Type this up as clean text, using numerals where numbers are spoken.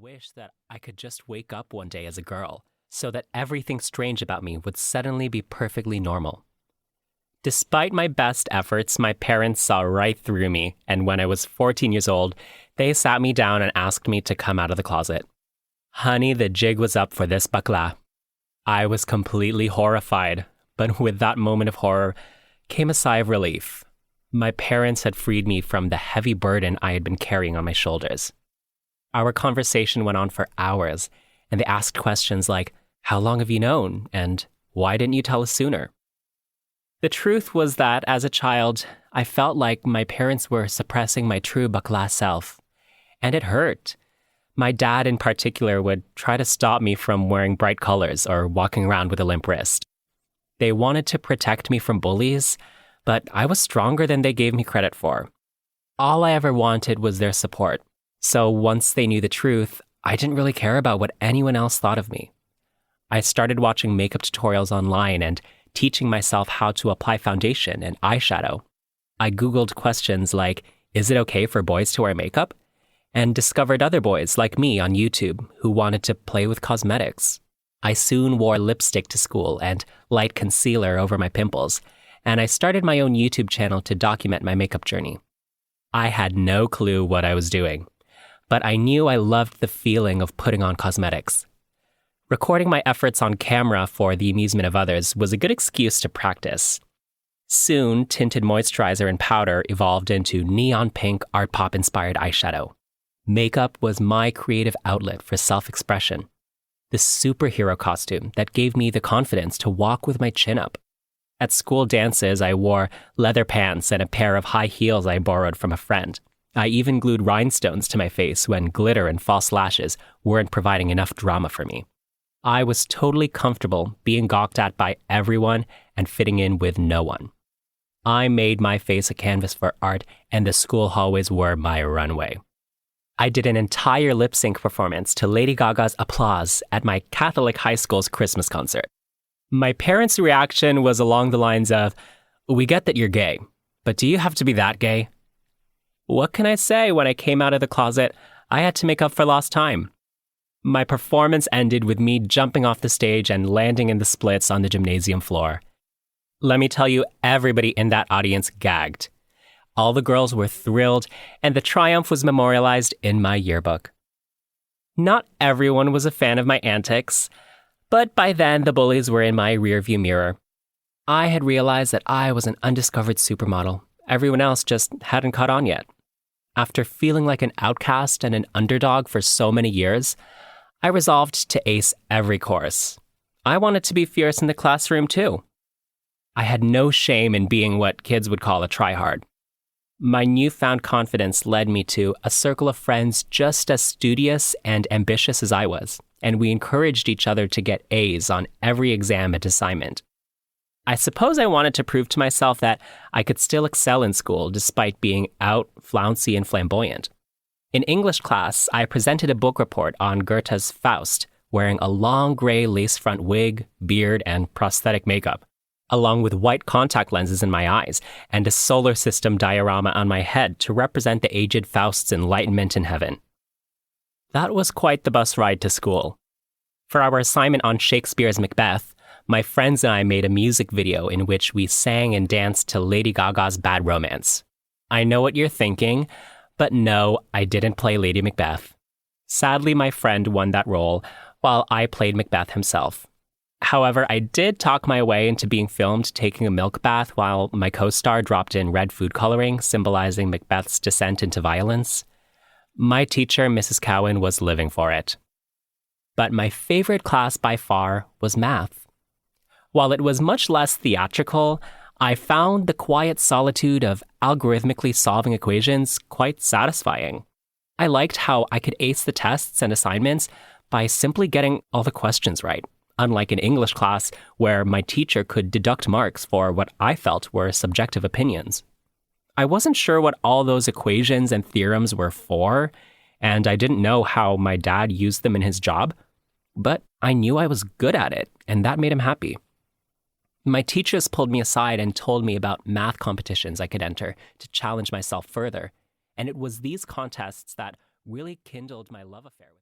wish that I could just wake up one day as a girl, so that everything strange about me would suddenly be perfectly normal. Despite my best efforts, my parents saw right through me, and when I was 14 years old, they sat me down and asked me to come out of the closet. Honey, the jig was up for this bakla. I was completely horrified, but with that moment of horror came a sigh of relief. My parents had freed me from the heavy burden I had been carrying on my shoulders. Our conversation went on for hours, and they asked questions like, "How long have you known?" and "Why didn't you tell us sooner?" The truth was that, as a child, I felt like my parents were suppressing my true bakla self, and it hurt. My dad in particular would try to stop me from wearing bright colors or walking around with a limp wrist. They wanted to protect me from bullies, but I was stronger than they gave me credit for. All I ever wanted was their support. So once they knew the truth, I didn't really care about what anyone else thought of me. I started watching makeup tutorials online and teaching myself how to apply foundation and eyeshadow. I Googled questions like, "Is it okay for boys to wear makeup?" and discovered other boys like me on YouTube who wanted to play with cosmetics. I soon wore lipstick to school and light concealer over my pimples, and I started my own YouTube channel to document my makeup journey. I had no clue what I was doing, but I knew I loved the feeling of putting on cosmetics. Recording my efforts on camera for the amusement of others was a good excuse to practice. Soon, tinted moisturizer and powder evolved into neon pink art pop inspired eyeshadow. Makeup was my creative outlet for self-expression. The superhero costume that gave me the confidence to walk with my chin up. At school dances, I wore leather pants and a pair of high heels I borrowed from a friend. I even glued rhinestones to my face when glitter and false lashes weren't providing enough drama for me. I was totally comfortable being gawked at by everyone and fitting in with no one. I made my face a canvas for art, and the school hallways were my runway. I did an entire lip sync performance to Lady Gaga's Applause at my Catholic high school's Christmas concert. My parents' reaction was along the lines of, "We get that you're gay, but do you have to be that gay?" What can I say? When I came out of the closet, I had to make up for lost time. My performance ended with me jumping off the stage and landing in the splits on the gymnasium floor. Let me tell you, everybody in that audience gagged. All the girls were thrilled, and the triumph was memorialized in my yearbook. Not everyone was a fan of my antics, but by then the bullies were in my rearview mirror. I had realized that I was an undiscovered supermodel. Everyone else just hadn't caught on yet. After feeling like an outcast and an underdog for so many years, I resolved to ace every course. I wanted to be fierce in the classroom too. I had no shame in being what kids would call a tryhard. My newfound confidence led me to a circle of friends just as studious and ambitious as I was, and we encouraged each other to get A's on every exam and assignment. I suppose I wanted to prove to myself that I could still excel in school despite being out, flouncy, and flamboyant. In English class, I presented a book report on Goethe's Faust, wearing a long gray lace-front wig, beard, and prosthetic makeup, along with white contact lenses in my eyes and a solar system diorama on my head to represent the aged Faust's enlightenment in heaven. That was quite the bus ride to school. For our assignment on Shakespeare's Macbeth, my friends and I made a music video in which we sang and danced to Lady Gaga's Bad Romance. I know what you're thinking, but no, I didn't play Lady Macbeth. Sadly, my friend won that role, while I played Macbeth himself. However, I did talk my way into being filmed taking a milk bath while my co-star dropped in red food coloring, symbolizing Macbeth's descent into violence. My teacher, Mrs. Cowan, was living for it. But my favorite class by far was math. While it was much less theatrical, I found the quiet solitude of algorithmically solving equations quite satisfying. I liked how I could ace the tests and assignments by simply getting all the questions right, unlike in English class where my teacher could deduct marks for what I felt were subjective opinions. I wasn't sure what all those equations and theorems were for, and I didn't know how my dad used them in his job, but I knew I was good at it, and that made him happy. My teachers pulled me aside and told me about math competitions I could enter to challenge myself further, and it was these contests that really kindled my love affair with